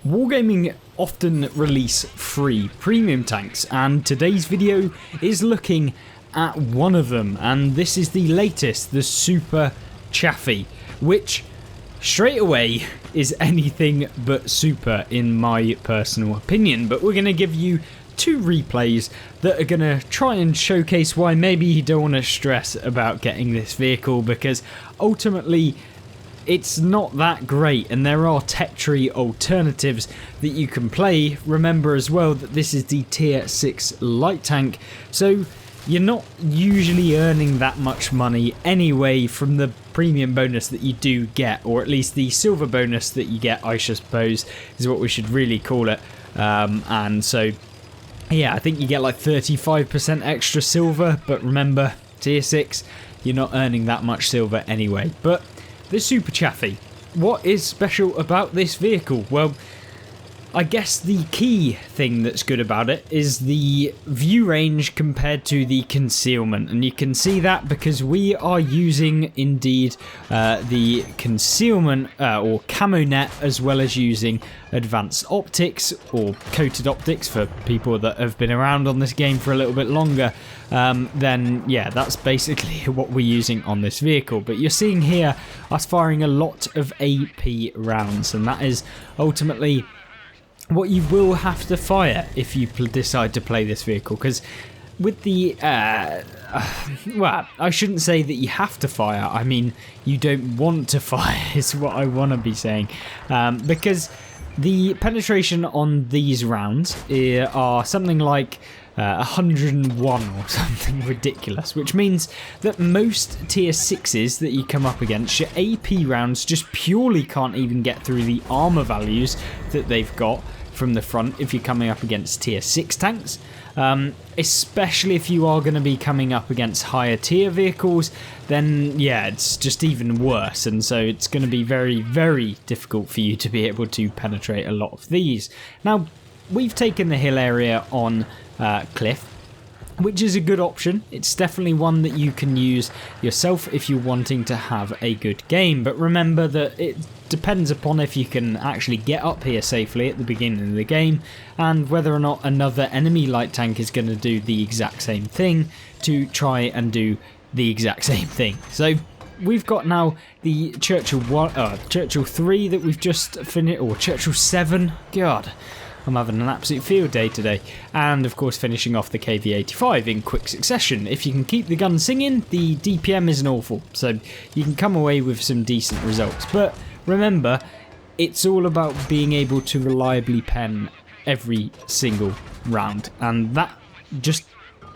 Wargaming often release free premium tanks, and today's video is looking at one of them, and this is the latest, the Super Chaffee, which straight away is anything but super in my personal opinion. But we're going to give you two replays that are going to try and showcase why maybe you don't want to stress about getting this vehicle, because ultimately it's not that great and there are tech tree alternatives that you can play. Remember as well that this is the tier 6 light tank, so you're not usually earning that much money anyway from the premium bonus that you do get, or at least the silver bonus that you get, I suppose is what we should really call it. And so yeah, I think you get like 35% extra silver, but remember, tier 6, you're not earning that much silver anyway. But the Super Chaffee, what is special about this vehicle? Well, I guess the key thing that's good about it is the view range compared to the concealment, and you can see that because we are using indeed the concealment or camo net, as well as using advanced optics or coated optics for people that have been around on this game for a little bit longer. Then yeah, that's basically what we're using on this vehicle. But you're seeing here us firing a lot of AP rounds, and that is ultimately what you will have to fire if you decide to play this vehicle, because with the well, I shouldn't say that you have to fire, I mean you don't want to fire is what I want to be saying, because the penetration on these rounds are something like 101 or something ridiculous, which means that most tier 6s that you come up against, your AP rounds just purely can't even get through the armor values that they've got from the front if you're coming up against tier 6 tanks, especially if you are going to be coming up against higher tier vehicles. Then yeah, it's just even worse, and so it's going to be very, very difficult for you to be able to penetrate a lot of these. Now, we've taken the hill area on Cliff, which is a good option. It's definitely one that you can use yourself if you're wanting to have a good game, but remember that it depends upon if you can actually get up here safely at the beginning of the game, and whether or not another enemy light tank is going to do the exact same thing to try and do the exact same thing. So we've got now the Churchill 3 that we've just finished, or Churchill 7, god, I'm having an absolute field day today, and of course finishing off the KV-85 in quick succession. If you can keep the gun singing, the DPM isn't awful, so you can come away with some decent results. But remember, it's all about being able to reliably pen every single round, and that just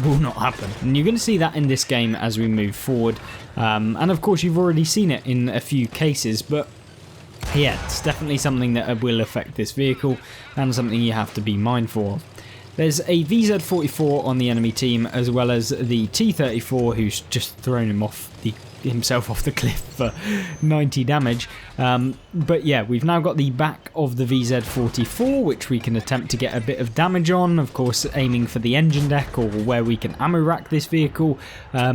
will not happen. And you're going to see that in this game as we move forward, and of course you've already seen it in a few cases, but yeah, it's definitely something that will affect this vehicle and something you have to be mindful of. There's a VZ44 on the enemy team, as well as the T34 who's just thrown himself off the cliff for 90 damage. But yeah, we've now got the back of the VZ44, which we can attempt to get a bit of damage on, of course aiming for the engine deck, or where we can ammo rack this vehicle,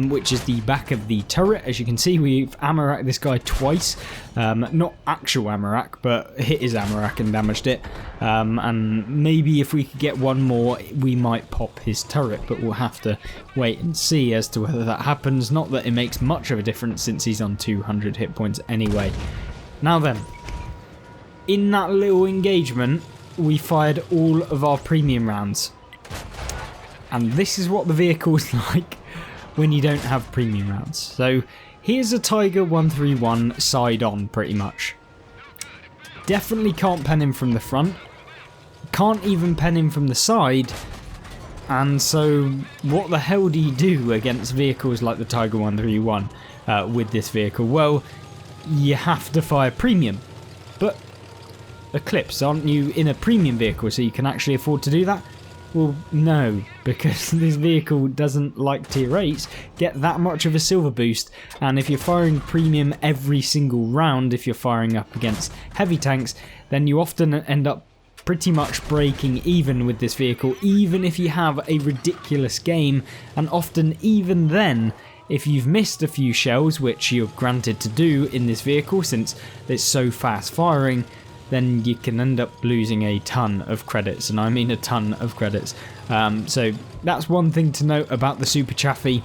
which is the back of the turret. As you can see, we've ammo racked this guy twice, not actual ammo rack, but hit his ammo rack and damaged it, and maybe if we could get one more we might pop his turret, but we'll have to wait and see as to whether that happens. Not that it makes much of a difference since he's on 200 hit points anyway. Now then, in that little engagement we fired all of our premium rounds, and this is what the vehicle is like when you don't have premium rounds. So here's a Tiger 131 side on, pretty much. Definitely can't pen him from the front, can't even pen him from the side, and so what the hell do you do against vehicles like the Tiger 131 with this vehicle? Well, you have to fire premium, but Eclipse, aren't you in a premium vehicle so you can actually afford to do that? Well, no, because this vehicle doesn't, like tier 8s, get that much of a silver boost, and if you're firing premium every single round, if you're firing up against heavy tanks, then you often end up pretty much breaking even with this vehicle, even if you have a ridiculous game, and often even then, if you've missed a few shells, which you're granted to do in this vehicle since it's so fast firing, then you can end up losing a ton of credits, and I mean a ton of credits. So that's one thing to note about the Super Chaffee,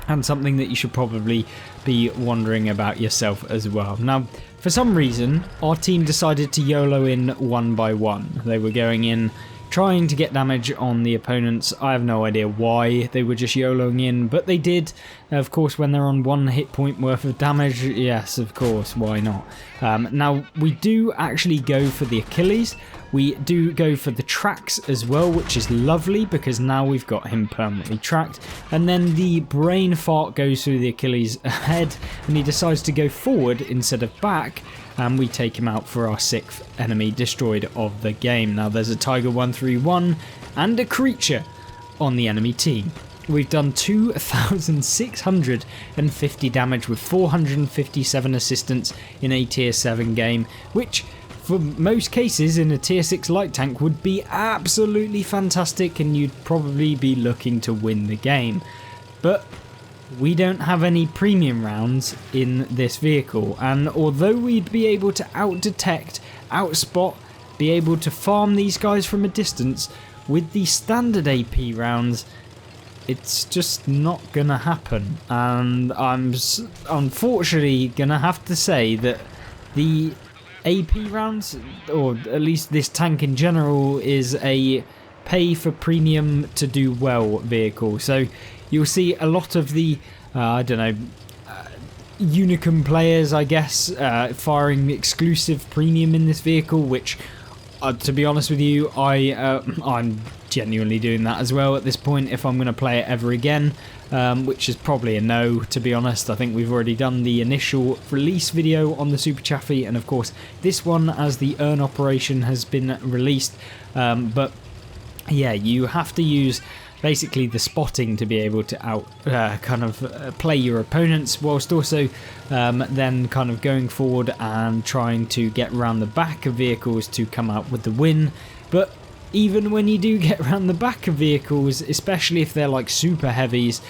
and something that you should probably be wondering about yourself as well. Now, for some reason, our team decided to YOLO in one by one. They were going in trying to get damage on the opponents. I have no idea why they were just YOLOing in, but they did. Of course, when they're on 1 hit point worth of damage, yes, of course, why not? Now, we do actually go for the Achilles. We do go for the tracks as well, which is lovely because now we've got him permanently tracked. And then the brain fart goes through the Achilles head, and he decides to go forward instead of back, and we take him out for our 6th enemy destroyed of the game. Now there's a Tiger 131 and a creature on the enemy team. We've done 2,650 damage with 457 assistance in a tier 7 game, which for most cases in a tier 6 light tank would be absolutely fantastic, and you'd probably be looking to win the game. But we don't have any premium rounds in this vehicle, and although we'd be able to out-detect, out-spot, be able to farm these guys from a distance, with the standard AP rounds, it's just not gonna happen. And I'm unfortunately gonna have to say that the AP rounds, or at least this tank in general, is a pay for premium to do well vehicle. So you'll see a lot of the, Unicum players, I guess, firing exclusive premium in this vehicle, which, to be honest with you, I'm genuinely doing that as well at this point if I'm going to play it ever again, which is probably a no, to be honest. I think we've already done the initial release video on the Super Chaffee, and of course this one as the earn operation has been released, but yeah, you have to use basically the spotting to be able to play your opponents, whilst also then kind of going forward and trying to get around the back of vehicles to come out with the win. But even when you do get around the back of vehicles, especially if they're like super heavies,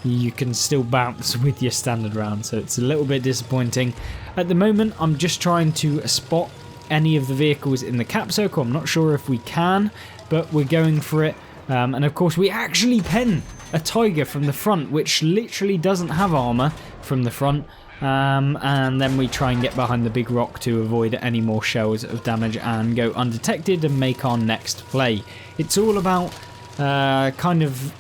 you can still bounce with your standard round, so it's a little bit disappointing. At the moment, I'm just trying to spot any of the vehicles in the cap circle. I'm not sure if we can, but we're going for it. And of course we actually pen a Tiger from the front, which literally doesn't have armor from the front, and then we try and get behind the big rock to avoid any more shells of damage and go undetected and make our next play. It's all about kind of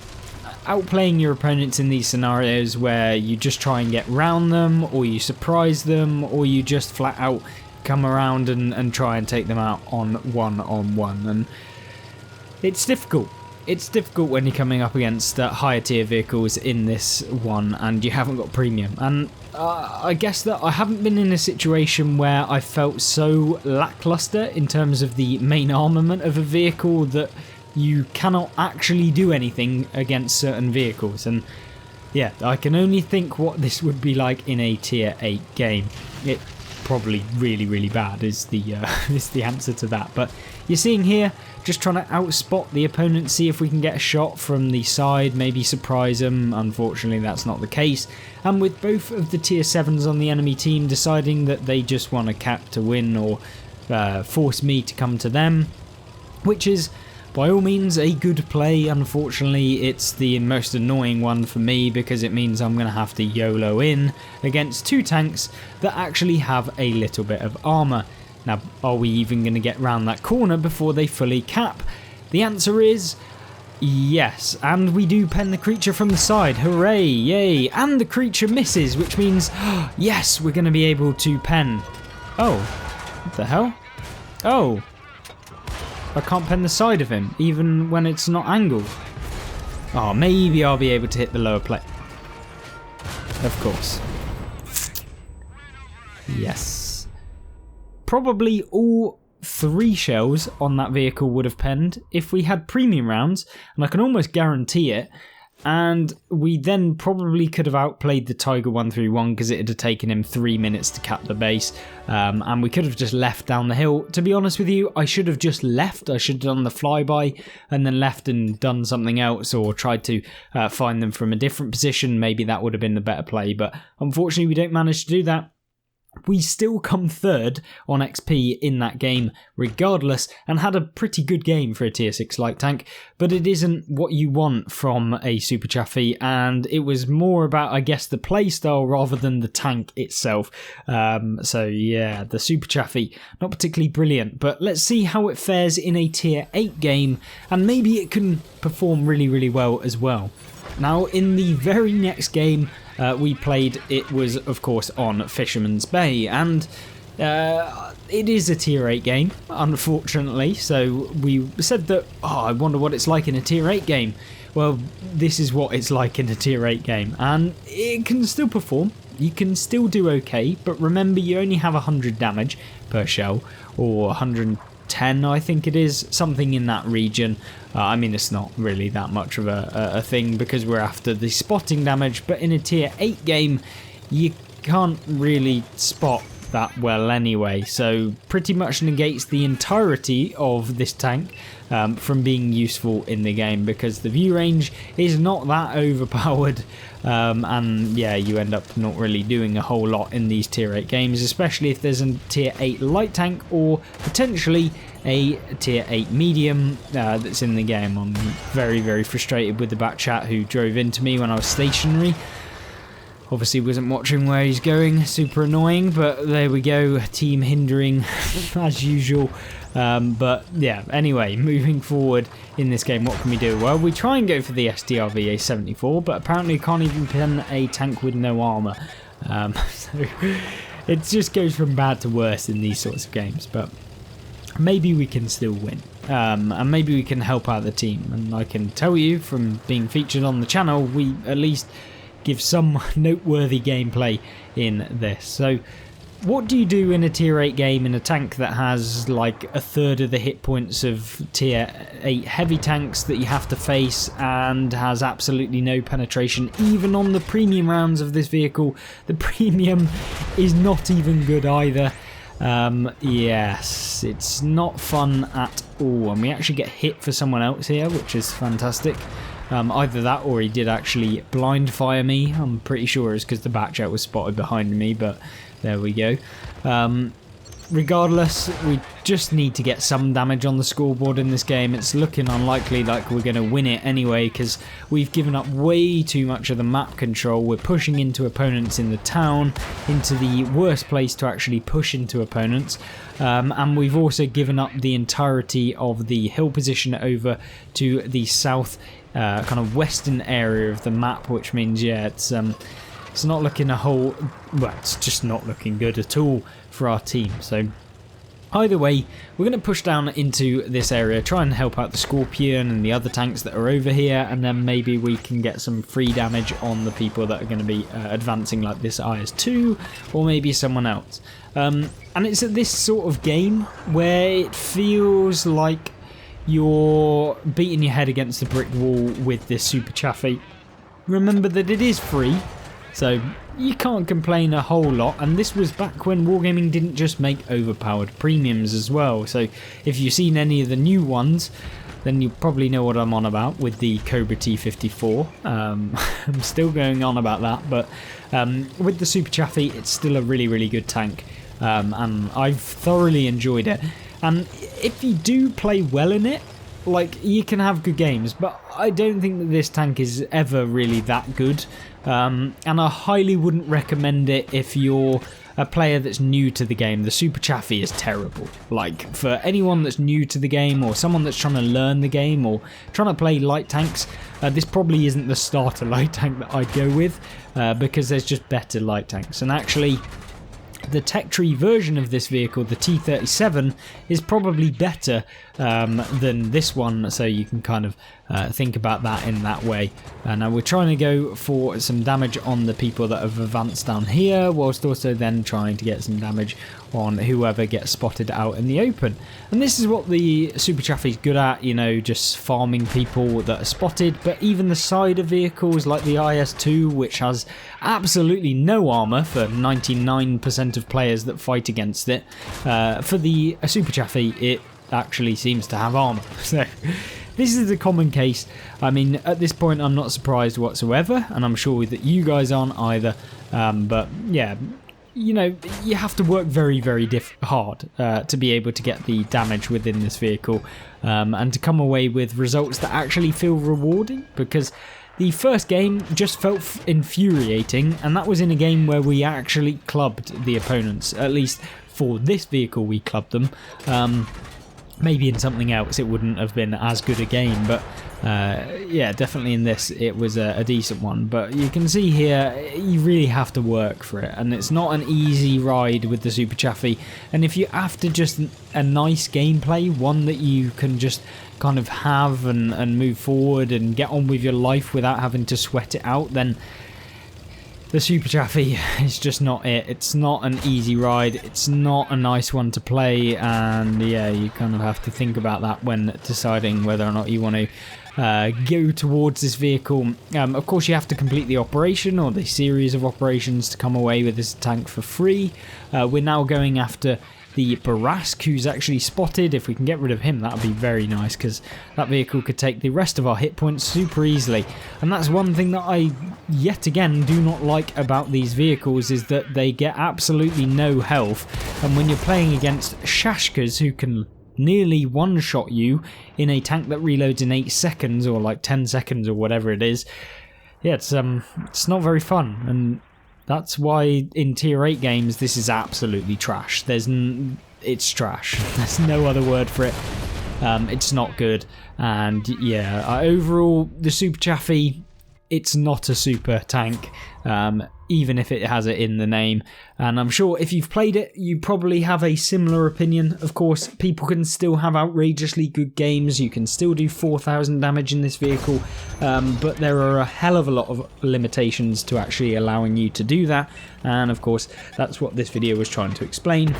outplaying your opponents in these scenarios where you just try and get round them, or you surprise them, or you just flat out come around and try and take them out on one. And it's difficult. It's difficult when you're coming up against higher tier vehicles in this one and you haven't got premium. And I guess that I haven't been in a situation where I felt so lackluster in terms of the main armament of a vehicle that you cannot actually do anything against certain vehicles. And yeah, I can only think what this would be like in a tier 8 game. It probably really bad is the answer to that. But you're seeing here, just trying to outspot the opponent, see if we can get a shot from the side, maybe surprise them. Unfortunately, that's not the case. And with both of the tier 7s on the enemy team deciding that they just want a cap to win or force me to come to them, which is by all means a good play. Unfortunately, it's the most annoying one for me because it means I'm going to have to YOLO in against 2 tanks that actually have a little bit of armor. Now, are we even going to get round that corner before they fully cap? The answer is yes, and we do pen the creature from the side. Hooray, yay, and the creature misses, which means, yes, we're going to be able to pen. Oh, what the hell? Oh, I can't pen the side of him, even when it's not angled. Oh, maybe I'll be able to hit the lower plate. Of course. Yes. Probably all 3 shells on that vehicle would have penned if we had premium rounds, and I can almost guarantee it. And we then probably could have outplayed the Tiger 131 because it had taken him 3 minutes to cap the base, and we could have just left down the hill. To be honest with you, I should have just left. I should have done the flyby and then left and done something else, or tried to find them from a different position. Maybe that would have been the better play, but unfortunately we don't manage to do that. we still come third on XP in that game regardless, and had a pretty good game for a tier 6 light tank, but it isn't what you want from a Super Chaffee, and it was more about, I guess, the playstyle rather than the tank itself. So yeah, the Super Chaffee, not particularly brilliant, but let's see how it fares in a tier 8 game, and maybe it can perform really well as well. Now, in the very next game we played, it was of course on Fisherman's Bay, and it is a tier 8 game, unfortunately, so we said that, I wonder what it's like in a tier 8 game. Well, this is what it's like in a tier 8 game, and it can still perform, you can still do okay, but remember you only have 100 damage per shell, or 110 I think it is, something in that region. I mean, it's not really that much of a thing because we're after the spotting damage, but in a tier 8 game you can't really spot that well anyway, so pretty much negates the entirety of this tank from being useful in the game, because the view range is not that overpowered, and yeah, you end up not really doing a whole lot in these tier 8 games, especially if there's a tier 8 light tank or potentially a tier 8 medium that's in the game. I'm very frustrated with the back chat who drove into me when I was stationary. Obviously wasn't watching where he's going, super annoying, but there we go, team hindering as usual. But yeah, anyway, moving forward in this game, what can we do? Well, we try and go for the STRV A74, but apparently can't even pin a tank with no armour. So it just goes from bad to worse in these sorts of games, but maybe we can still win. And maybe we can help out the team, and I can tell you from being featured on the channel, we at least give some noteworthy gameplay in this. So what do you do in a tier 8 game in a tank that has like a third of the hit points of tier 8 heavy tanks that you have to face, and has absolutely no penetration even on the premium rounds of this vehicle? The premium is not even good either. Yes, it's not fun at all, and we actually get hit for someone else here, which is fantastic. Either that or he did actually blind fire me. I'm pretty sure it's because the back jet was spotted behind me, but there we go. Regardless, we just need to get some damage on the scoreboard in this game. It's looking unlikely like we're going to win it anyway, because we've given up way too much of the map control. We're pushing into opponents in the town, into the worst place to actually push into opponents. And we've also given up the entirety of the hill position over to the south kind of western area of the map, which means, yeah, it's not looking it's just not looking good at all for our team. So either way, we're going to push down into this area, try and help out the Scorpion and the other tanks that are over here, and then maybe we can get some free damage on the people that are going to be advancing, like this IS-2 or maybe someone else. And it's at this sort of game where it feels like you're beating your head against a brick wall with this Super Chaffee. Remember that it is free, so you can't complain a whole lot, and this was back when Wargaming didn't just make overpowered premiums as well. So if you've seen any of the new ones, then you probably know what I'm on about with the Cobra T54. I'm still going on about that, but with the Super Chaffee, it's still a really good tank, and I've thoroughly enjoyed it. And if you do play well in it, like, you can have good games, but I don't think that this tank is ever really that good. And I highly wouldn't recommend it if you're a player that's new to the game. The Super Chaffee is terrible. Like, for anyone that's new to the game, or someone that's trying to learn the game, or trying to play light tanks, this probably isn't the starter light tank that I'd go with, because there's just better light tanks. And actually, the tech tree version of this vehicle, the T37, is probably better than this one, so you can kind of think about that in that way. Now we're trying to go for some damage on the people that have advanced down here, whilst also then trying to get some damage on whoever gets spotted out in the open. And this is what the Super Chaffee is good at, you know, just farming people that are spotted. But even the cider vehicles like the IS-2, which has absolutely no armour for 99% of players that fight against it, for the Super Chaffee it actually seems to have armour. So this is the common case. I mean, at this point I'm not surprised whatsoever, and I'm sure that you guys aren't either. But yeah, you know, you have to work very, very hard to be able to get the damage within this vehicle and to come away with results that actually feel rewarding, because the first game just felt infuriating, and that was in a game where we actually clubbed the opponents. At least for this vehicle we clubbed them. Maybe in something else it wouldn't have been as good a game, but yeah, definitely in this it was a decent one. But you can see here, you really have to work for it, and it's not an easy ride with the Super Chaffee. And if you're after just a nice gameplay, one that you can just kind of have and move forward and get on with your life without having to sweat it out, then the Super Chaffee is just not it. It's not an easy ride, it's not a nice one to play, and yeah, you kind of have to think about that when deciding whether or not you want to go towards this vehicle. Of course, you have to complete the operation or the series of operations to come away with this tank for free. We're now going after the Barask, who's actually spotted. If we can get rid of him, that would be very nice, because that vehicle could take the rest of our hit points super easily. And that's one thing that I, yet again, do not like about these vehicles, is that they get absolutely no health. And when you're playing against Shashkas, who can nearly one-shot you in a tank that reloads in 8 seconds, or like 10 seconds, or whatever it is, yeah, it's not very fun. And that's why in Tier 8 games this is absolutely trash. It's trash. There's no other word for it. It's not good. And yeah, overall, the Super Chaffee, it's not a super tank, even if it has it in the name. And I'm sure if you've played it, you probably have a similar opinion. Of course, people can still have outrageously good games. You can still do 4,000 damage in this vehicle, but there are a hell of a lot of limitations to actually allowing you to do that. And of course, that's what this video was trying to explain.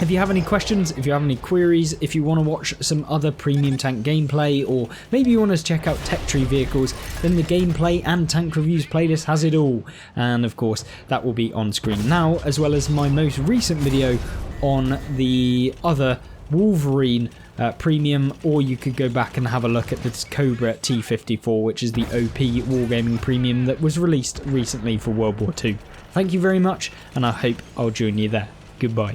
If you have any questions, if you have any queries, if you want to watch some other premium tank gameplay, or maybe you want to check out Tech Tree vehicles, then the gameplay and tank reviews playlist has it all. And of course, that will be on screen now, as well as my most recent video on the other Wolverine premium, or you could go back and have a look at this Cobra T54, which is the OP Wargaming premium that was released recently for World War II. Thank you very much, and I hope I'll join you there. Goodbye.